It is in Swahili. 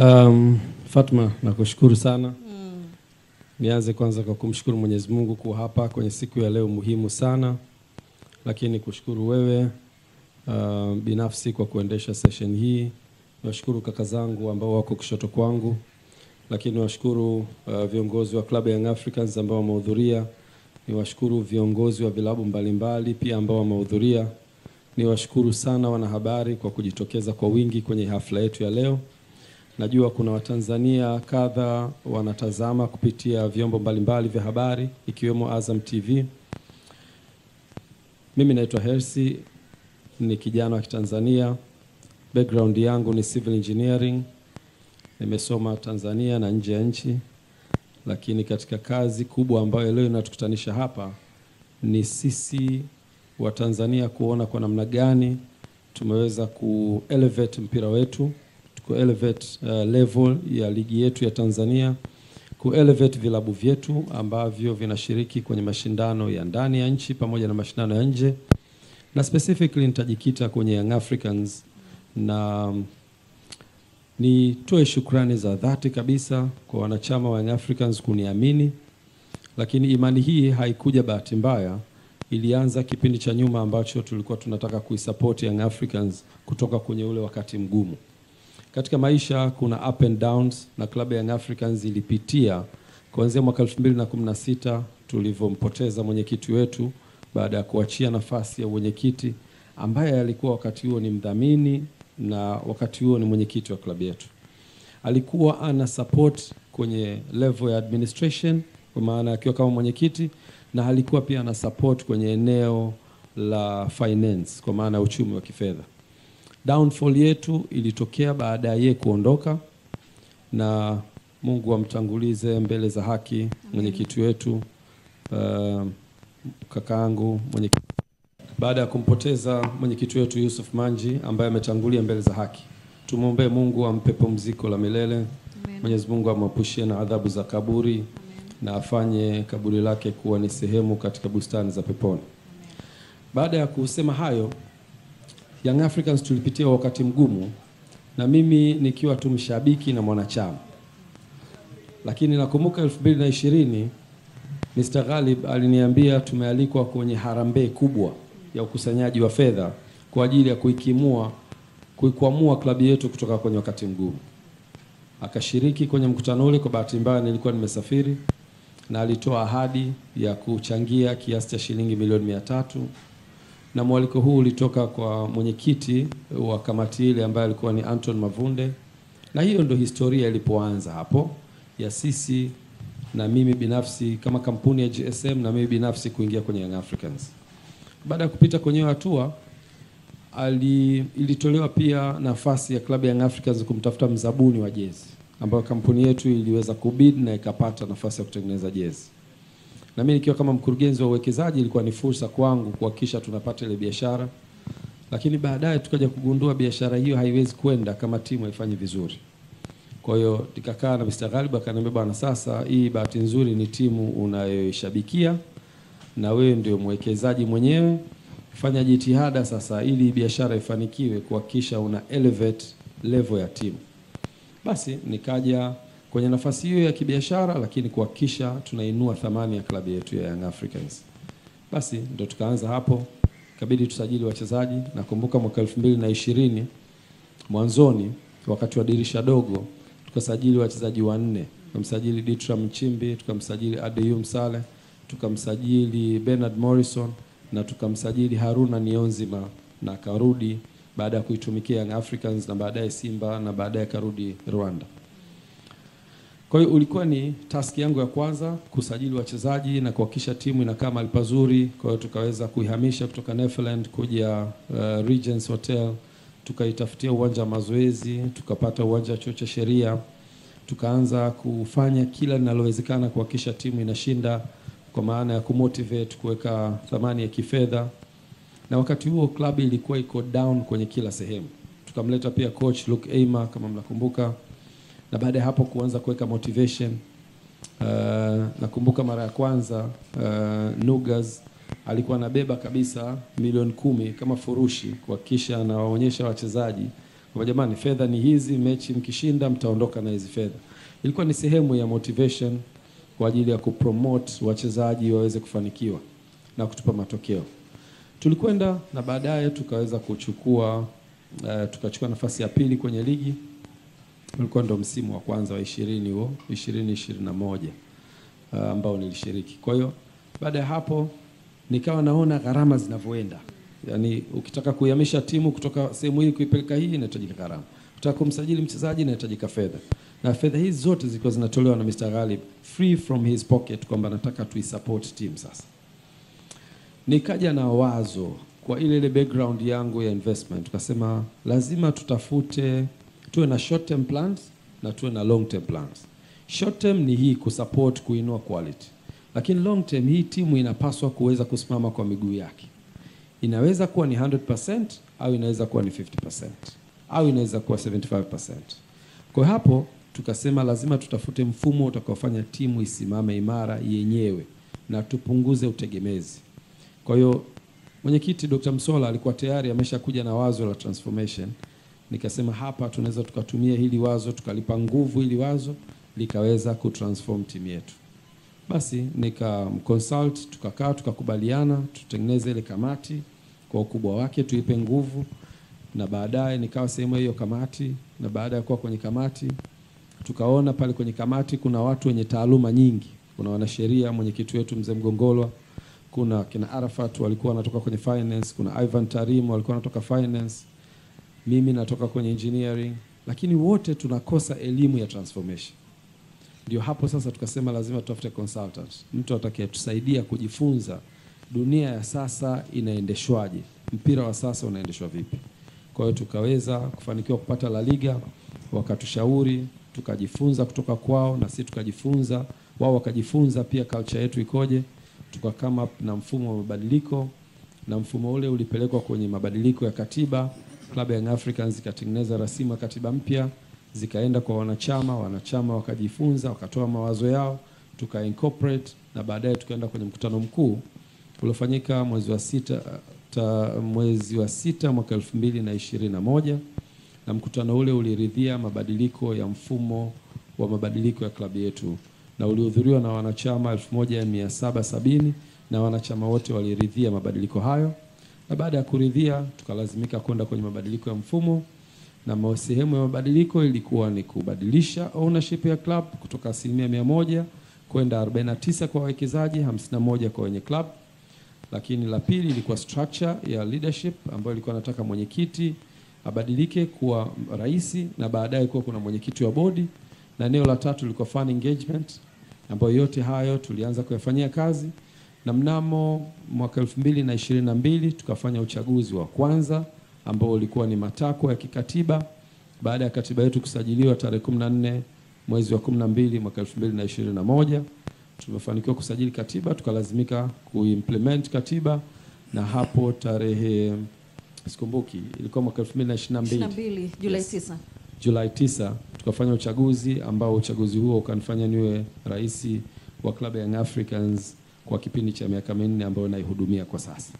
Fatma, nakushukuru sana. Nianze kwanza kwa kumshukuru Mwenyezi Mungu kuwa hapa kwenye siku ya leo muhimu sana. Lakini kushukuru wewe binafsi kwa kuendesha session hii. Niwashukuru kaka zangu ambao wako kushoto kwangu. Lakini niwashukuru viongozi wa Club Young Africans ambao wamehudhuria. Niwashukuru viongozi wa vilabu mbalimbali pia ambao wamehudhuria. Niwashukuru sana wanahabari kwa kujitokeza kwa wingi kwenye hafla yetu ya leo. Najua kuna Watanzania kadha wanatazama kupitia vyombo mbalimbali vya habari ikiwemo Azam TV. Mimi naitwa Hersi, ni kijana wa Kitanzania. Background yangu ni civil engineering. Nimesoma Tanzania na nje ya nchi. Lakini katika kazi kubwa ambayo leo inatukutanisha hapa ni sisi wa Tanzania kuona kwa namna gani tumeweza ku-elevate mpira wetu, ku-elevate level ya ligi yetu ya Tanzania, ku-elevate vilabu vyetu ambavyo vinashiriki kwenye mashindano ya ndani ya nchi pamoja na mashindano ya nje. Na specifically nitajikita kwenye Young Africans, na nitoe shukrani za dhati kabisa kwa wanachama wa Young Africans kuniamini. Lakini imani hii haikuja bahati mbaya. Ilianza kipindi cha nyuma ambacho tulikuwa tunataka kuisupport Young Africans kutoka kwenye ule wakati mgumu. Katika maisha kuna up and downs, na Club Young Africans ilipitia kuanzia mwaka 2016 tulivyompoteza mwenyekiti wetu baada ya kuachia nafasi ya mwenyekiti ambaye alikuwa wakati huo ni mdhamini na wakati huo ni mwenyekiti wa klabu yetu. Alikuwa ana support kwenye level ya administration kwa maana akiwa kama mwenyekiti, na alikuwa pia ana support kwenye eneo la finance kwa maana uchumi wa kifedha. Downfall yetu ilitokea baada ya yeye kuondoka, na Mungu amtangulize mbele za haki mwenyekiti wetu, kakaangu mwenyekiti. Baada ya kumpoteza mwenyekiti wetu Yusuf Manji ambaye ametangulia mbele za haki, tumuombe Mungu ampe pumziko la milele. Mwenyezi Mungu amwapushie na adhabu za kaburi. Amen. Na afanye kaburi lake kuwa ni sehemu katika bustani za peponi. Baada ya kusema hayo, Young Africans tulipitia wakati mgumu, na mimi nikiwa tu mshabiki na mwanachama. Lakini nakumbuka 2020 Mr. Ghalib aliniambia tumealikwa kwenye harambee kubwa ya ukusanyaji wa fedha kwa ajili ya kuikwamua klabu yetu kutoka kwenye wakati mgumu. Akashiriki kwenye mkutano ule. Kwa bahati mbaya nilikuwa nimesafiri, na alitoa ahadi ya kuchangia kiasi cha shilingi milioni 300, na mwaliko huu ulitoka kwa mwenyekiti wa kamati ile ambaye alikuwa ni Anton Mavunde. Na hiyo ndio historia ilipoanza hapo ya sisi na mimi binafsi kama kampuni ya GSM na mimi binafsi kuingia kwenye Young Africans. Baada ya kupita kwenye hatua, ilitolewa pia nafasi ya klabu ya Young Africans kumtafuta mzabuni wa jezi, ambayo kampuni yetu iliweza kubid na ikapata nafasi ya kutengeneza jezi. Na mimi nikiwa kama mkurugenzi wa uwekezaji ilikuwa ni fursa kwangu kuhakikisha tunapata ile biashara. Lakini baadaye tukaja kugundua biashara hiyo haiwezi kwenda kama timu haifanyi vizuri. Kwa hiyo nikakaa na Mr. Ghalib akaniambia, bwana, sasa hii bahati nzuri ni timu unayoishabikia na wewe ndio mwekezaji mwenyewe. Fanya jitihada sasa ili biashara ifanikiwe kuhakikisha una elevate level ya timu. Basi nikaja kwenye nafasi hiyo ya kibiashara, lakini kuhakikisha tunainua thamani ya klabu yetu ya Young Africans. Basi ndio tukaanza hapo. Ikabidi tusajili wachezaji. Nakumbuka mwaka 2020 mwanzoni wakati wa dirisha dogo tukasajili wachezaji 4. Tukamsajili Ditra Mchimbi, tukamsajili Adeum Saleh, tukamsajili Bernard Morrison, na tukamsajili Haruna Nionzima, na karudi baada ya kuitumikia Young Africans na baadaye Simba na baadaye karudi Rwanda. Kwa hiyo ulikuwa ni task yangu ya kwanza kusajili wachezaji na kuhakikisha timu inakaa mahali pazuri. Kwa hiyo tukaweza kuihamisha kutoka Neverland kuja Regents Hotel, tukaitafutia uwanja wa mazoezi, tukapata uwanja wa chuo cha sheria. Tukaanza kufanya kila linalowezekana kuhakikisha timu inashinda kwa maana ya kumotivate, kuweka thamani ya kifedha. Na wakati huo klabu ilikuwa iko down kwenye kila sehemu. Tukamleta pia coach Luke Eyma kama mnakumbuka. Na baada ya hapo kuanza kuweka motivation. Nakumbuka mara ya kwanza Nugas alikuwa anabeba kabisa milioni 10 kama furushi kuhakikisha anawaonyesha wachezaji Kwa jamani, fedha ni hizi, mechi mkishinda mtaondoka na hizi fedha. Ilikuwa ni sehemu ya motivation kwa ajili ya kupromote wachezaji waweze kufanikiwa na kutupa matokeo. Tulikwenda na baadaye tukaweza tukachukua nafasi ya pili kwenye ligi. Ulikuwa ndo msimu wa kwanza wa 2021 ambao nilishiriki. Kwa hiyo baada ya hapo nikawa naona gharama zinavyoenda. Yaani ukitaka kuihamisha timu kutoka sehemu hii kuipeleka hii inahitajika gharama. Ukitaka kumsajili mchezaji inahitajika fedha. Na fedha hizi zote zilikuwa zinatolewa na Mr. Ghalib free from his pocket, kwamba nataka tuisupport team sasa. Nikaja na wazo kwa ile background yangu ya investment, tukasema lazima tuwe na short term plans na tuwe na long term plans. Short term ni hii kusupport, kuinua quality. Lakini long term hii timu inapaswa kuweza kusimama kwa miguu yake. Inaweza kuwa ni 100% au inaweza kuwa ni 50% au inaweza kuwa 75%. Kwa hapo tukasema lazima tutafute mfumo utakaofanya timu isimame imara yenyewe na tupunguze utegemezi. Kwa hiyo mwenyekiti Dr. Msola alikuwa tayari ameshakuja na wazo la transformation. Nikasema hapa tunaweza tukatumia hili wazo, tukalipa nguvu hili wazo likaweza kutransform timu yetu. Basi nikamconsult, tukakaa tukakubaliana tutengeneze ile kamati kwa ukubwa wake, tuipe nguvu, na baadaye nikawa sehemu hiyo kamati. Na baada ya kuwa kwenye kamati tukaona pale kwenye kamati kuna watu wenye taaluma nyingi. Kuna wanasheria, mwenyekiti wetu Mzee Mgongolwa, kuna kina Arafat walikuwa wanatoka kwenye finance, kuna Ivan Tarim walikuwa wanatoka finance, mimi natoka kwenye engineering, lakini wote tunakosa elimu ya transformation. Ndio hapo sasa tukasema lazima tutafute consultant, mtu atakayetusaidia kujifunza dunia ya sasa inaendeshwaje, mpira wa sasa unaendeshwa vipi. Kwa hiyo tukaweza kufanikiwa kupata La Liga, wakatushauri, tukajifunza kutoka kwao na sisi tukajifunza, wao wakajifunza pia culture yetu ikoje. Tukakama na mfumo wa mabadiliko, na mfumo ule ulipelekwa kwenye mabadiliko ya katiba. Club Young Africans ikatengeneza rasimu ya katiba mpya, zikaenda kwa wanachama wakajifunza, wakatoa mawazo yao, tuka-incorporate, na baadaye tukaenda kwenye mkutano mkuu uliofanyika mwezi wa sita mwaka 2021, na mkutano ule uliridhia mabadiliko ya mfumo wa mabadiliko ya klabu yetu, na ulihudhuriwa na wanachama 1770 na wanachama wote waliridhia mabadiliko hayo. Na baada ya kuridhia tukalazimika kwenda kwenye mabadiliko ya mfumo, na sehemu ya mabadiliko ilikuwa ni kubadilisha ownership ya club kutoka 100% kwenda 49 kwa wawekezaji, 51 kwa wenye club. Lakini la pili ilikuwa structure ya leadership, ambayo ilikuwa nataka mwenyekiti abadilike kuwa rais na baadaye kuwa kuna mwenyekiti wa bodi. Na eneo la tatu ilikuwa fan engagement, ambayo yote hayo tulianza kuyafanyia kazi, na mnamo mwaka 2022 tukafanya uchaguzi wa kwanza ambao ulikuwa ni matakwa ya kikatiba. Baada ya katiba yetu kusajiliwa tarehe 14 mwezi wa 12 mwaka 2021, tumefanikiwa kusajili katiba, tukalazimika kuimplement katiba, na hapo tarehe sikumbuki ilikuwa mwaka 2022 Julai 9 tukafanya uchaguzi, ambao uchaguzi huo ukanifanya niwe rais wa Club Young Africans kwa kipindi cha miaka 4 ambayo naihudumia kwa sasa.